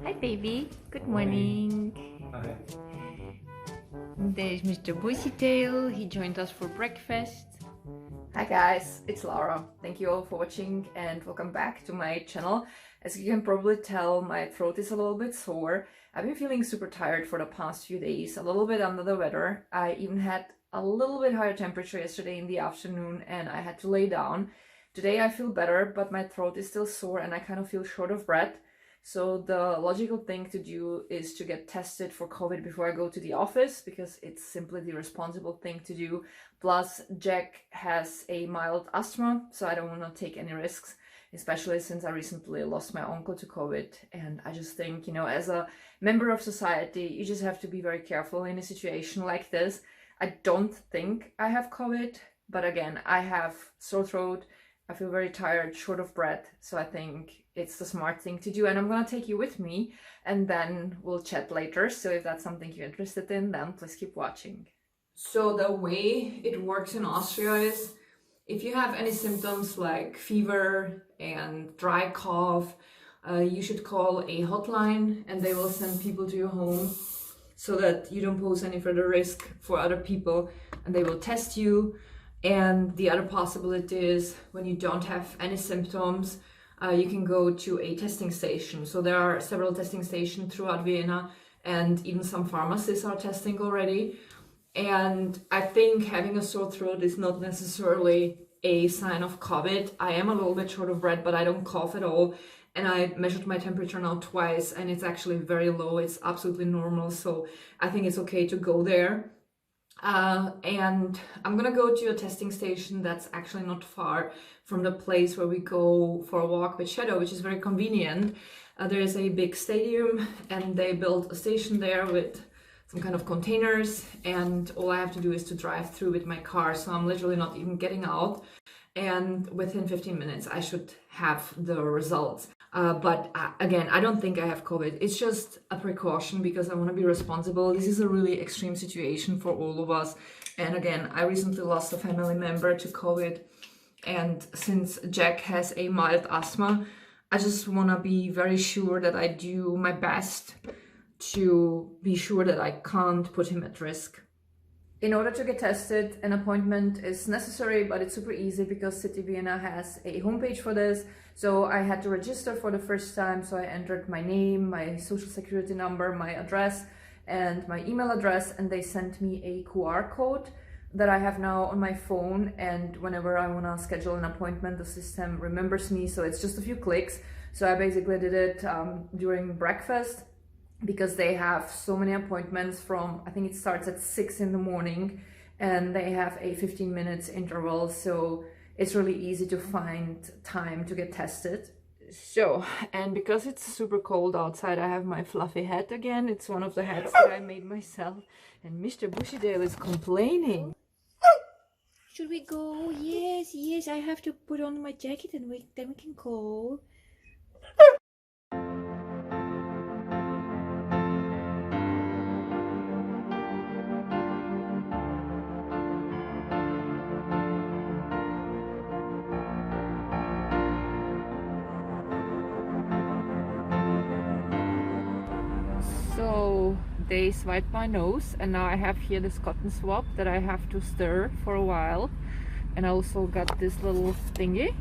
Hi baby, good morning. Hi. There's Mr. Bushytail, he joined us for breakfast. Hi guys, it's Laura. Thank you all for watching and welcome back to my channel. As you can probably tell, my throat is a little bit sore. I've been feeling super tired for the past few days, a little bit under the weather. I even had a little bit higher temperature yesterday in the afternoon and I had to lay down. Today I feel better, but my throat is still sore and I kind of feel short of breath. So the logical thing to do is to get tested for COVID before I go to the office, because it's simply the responsible thing to do. Plus, Jack has a mild asthma, so I don't want to take any risks, especially since I recently lost my uncle to COVID. And I just think, as a member of society, you just have to be very careful in a situation like this. I don't think I have COVID, but again, I have sore throat. I feel very tired, short of breath, so I think it's the smart thing to do, and I'm gonna take you with me and then we'll chat later. So if that's something you're interested in, then please keep watching. So the way it works in Austria is if you have any symptoms like fever and dry cough, you should call a hotline and they will send people to your home so that you don't pose any further risk for other people, and they will test you. And the other possibility is when you don't have any symptoms, you can go to a testing station. So there are several testing stations throughout Vienna, and even some pharmacists are testing already. And I think having a sore throat is not necessarily a sign of COVID. I am a little bit short of breath, but I don't cough at all. And I measured my temperature now twice, and it's actually very low. It's absolutely normal. So I think it's okay to go there. And I'm gonna go to a testing station that's actually not far from the place where we go for a walk with Shadow, which is very convenient. There is a big stadium and they built a station there with some kind of containers, and all I have to do is to drive through with my car. So I'm literally not even getting out, and within 15 minutes I should have the results. But again, I don't think I have COVID. It's just a precaution because I want to be responsible. This is a really extreme situation for all of us. And again, I recently lost a family member to COVID. And since Jack has a mild asthma, I just want to be very sure that I do my best to be sure that I can't put him at risk. In order to get tested, an appointment is necessary, but it's super easy because City Vienna has a homepage for this. So I had to register for the first time. So I entered my name, my social security number, my address, and my email address, and they sent me a QR code that I have now on my phone. And whenever I want to schedule an appointment, the system remembers me. So it's just a few clicks. So I basically did it during breakfast, because they have so many appointments from, I think it starts at 6 in the morning, and they have a 15 minutes interval. So it's really easy to find time to get tested. So, and because it's super cold outside, I have my fluffy hat again. It's one of the hats that I made myself. And Mr. Bushytail is complaining. Should we go? Yes, yes, I have to put on my jacket and then we can go. So they swiped my nose, and now I have here this cotton swab that I have to stir for a while. And I also got this little thingy,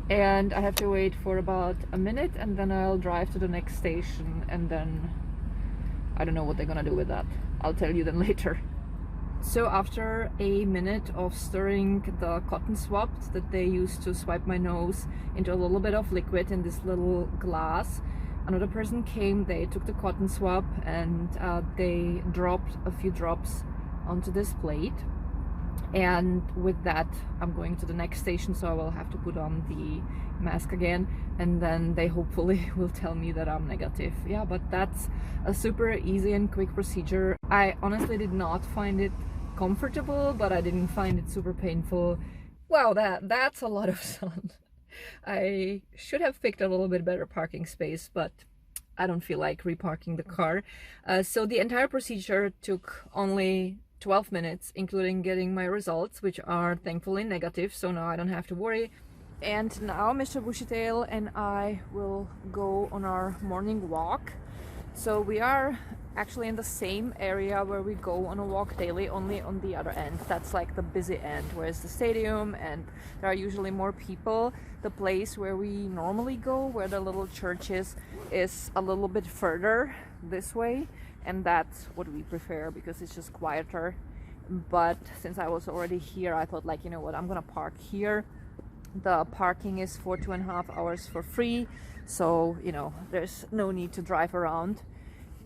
and I have to wait for about a minute, and then I'll drive to the next station, and then I don't know what they're gonna do with that. I'll tell you then later. So after a minute of stirring the cotton swab that they used to swipe my nose into a little bit of liquid in this little glass, another person came. They took the cotton swab and they dropped a few drops onto this plate. And with that, I'm going to the next station, so I will have to put on the mask again, and then they hopefully will tell me that I'm negative. Yeah, but that's a super easy and quick procedure. I honestly did not find it comfortable, but I didn't find it super painful. Wow, that's a lot of sun. I should have picked a little bit better parking space, but I don't feel like reparking the car. So the entire procedure took only 12 minutes, including getting my results, which are thankfully negative, so now I don't have to worry. And now Mr. Bushytail and I will go on our morning walk. So we are actually in the same area where we go on a walk daily, only on the other end. That's like the busy end, whereas the stadium and there are usually more people. The place where we normally go, where the little church is a little bit further this way, and that's what we prefer because it's just quieter. But since I was already here, I thought, like, you know what, I'm gonna park here. The parking is for 2.5 hours for free, so you know there's no need to drive around.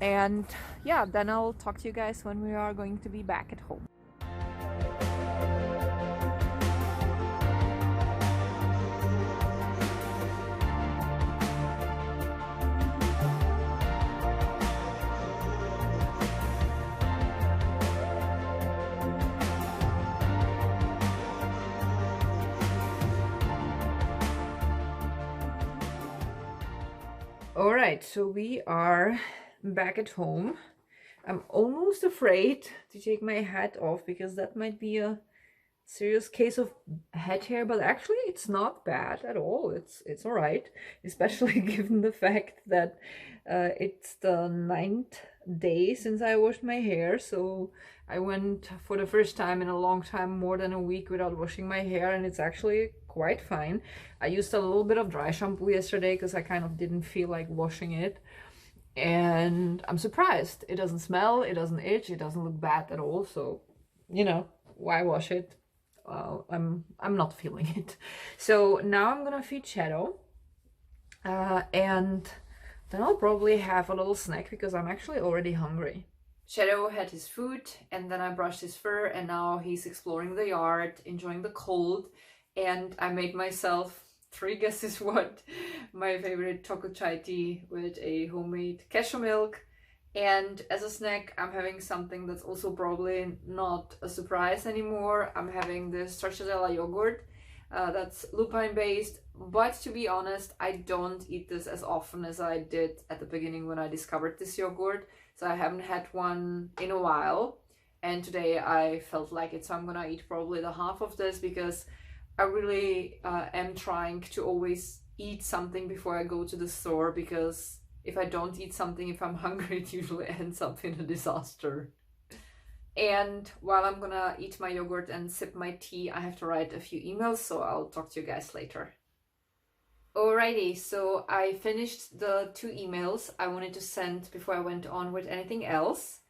And yeah, then I'll talk to you guys when we are going to be back at home. All right, so we are back at home. I'm almost afraid to take my hat off because that might be a serious case of head hair, but actually it's not bad at all. It's all right, especially given the fact that it's the 9th day since I washed my hair. So I went for the first time in a long time, more than a week, without washing my hair, and it's actually quite fine. I used a little bit of dry shampoo yesterday because I kind of didn't feel like washing it, and I'm surprised. It doesn't smell, it doesn't itch, it doesn't look bad at all. So, you know, why wash it? I'm not feeling it. So now I'm gonna feed Shadow, and then I'll probably have a little snack because I'm actually already hungry. Shadow had his food, and then I brushed his fur, and now he's exploring the yard, enjoying the cold. And I made myself 3 guesses what, my favorite chocolate chai tea with a homemade cashew milk. And as a snack, I'm having something that's also probably not a surprise anymore. I'm having this stracciatella yogurt that's lupine based, but to be honest, I don't eat this as often as I did at the beginning when I discovered this yogurt. So I haven't had one in a while, and today I felt like it, so I'm gonna eat probably the half of this because I really am trying to always eat something before I go to the store, because if I don't eat something, if I'm hungry, it usually ends up in a disaster. And while I'm gonna eat my yogurt and sip my tea, I have to write a few emails, so I'll talk to you guys later. Alrighty, so I finished the 2 emails I wanted to send before I went on with anything else.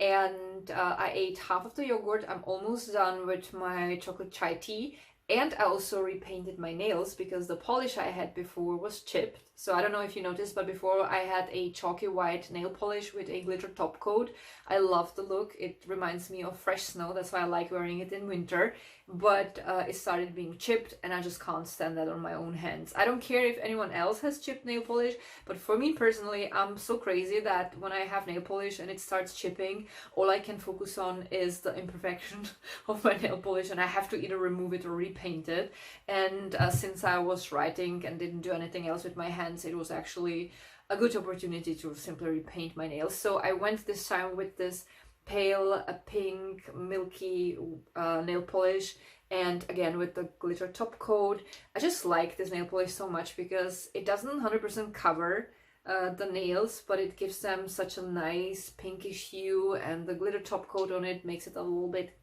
And I ate half of the yogurt. I'm almost done with my chocolate chai tea. And I also repainted my nails because the polish I had before was chipped. So I don't know if you noticed, but before I had a chalky white nail polish with a glitter top coat. I love the look. It reminds me of fresh snow. That's why I like wearing it in winter. But it started being chipped, and I just can't stand that on my own hands. I don't care if anyone else has chipped nail polish, but for me personally, I'm so crazy that when I have nail polish and it starts chipping, all I can focus on is the imperfection of my nail polish, and I have to either remove it or repaint it. And since I was writing and didn't do anything else with my hands, it was actually a good opportunity to simply repaint my nails. So I went this time with this pale pink milky nail polish, and again with the glitter top coat. I just like this nail polish so much because it doesn't 100% cover the nails, but it gives them such a nice pinkish hue, and the glitter top coat on it makes it a little bit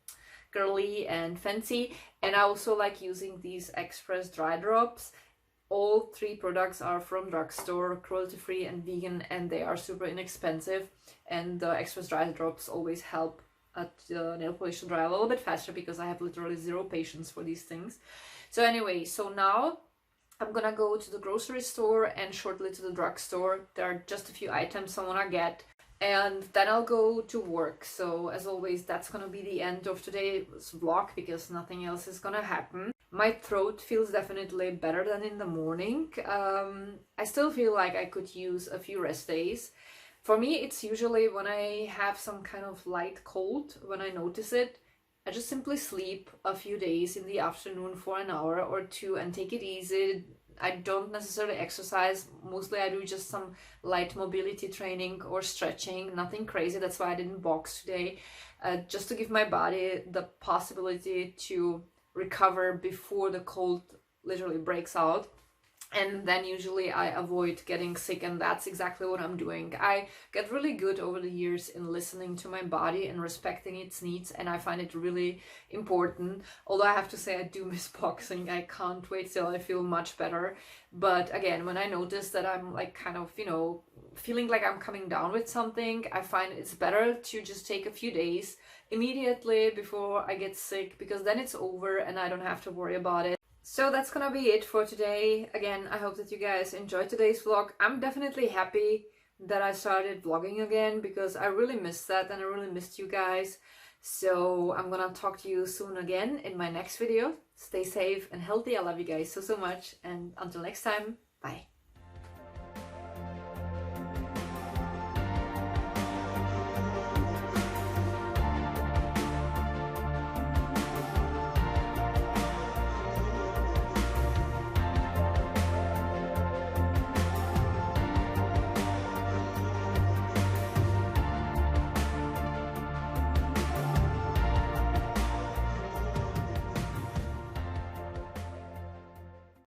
girly and fancy. And I also like using these Express dry drops. All 3 products are from drugstore, cruelty-free and vegan, and they are super inexpensive. And the Express dry drops always help the nail polish to dry a little bit faster because I have literally 0 patience for these things. So anyway, so now I'm gonna go to the grocery store and shortly to the drugstore. There are just a few items I wanna get, and then I'll go to work. So as always, that's gonna be the end of today's vlog because nothing else is gonna happen. My throat feels definitely better than in the morning. I still feel like I could use a few rest days. For me, it's usually when I have some kind of light cold, when I notice it, I just simply sleep a few days in the afternoon for an hour or 2 and take it easy. I don't necessarily exercise. Mostly I do just some light mobility training or stretching, nothing crazy. That's why I didn't box today, just to give my body the possibility to recover before the cold literally breaks out. And then usually I avoid getting sick, and that's exactly what I'm doing. I get really good over the years in listening to my body and respecting its needs, and I find it really important. Although I have to say I do miss boxing. I can't wait till I feel much better. But again, when I notice that I'm like kind of, you know, feeling like I'm coming down with something, I find it's better to just take a few days immediately before I get sick, because then it's over and I don't have to worry about it. So that's gonna be it for today. Again, I hope that you guys enjoyed today's vlog. I'm definitely happy that I started vlogging again, because I really missed that and I really missed you guys. So I'm gonna talk to you soon again in my next video. Stay safe and healthy. I love you guys so much, and until next time, bye.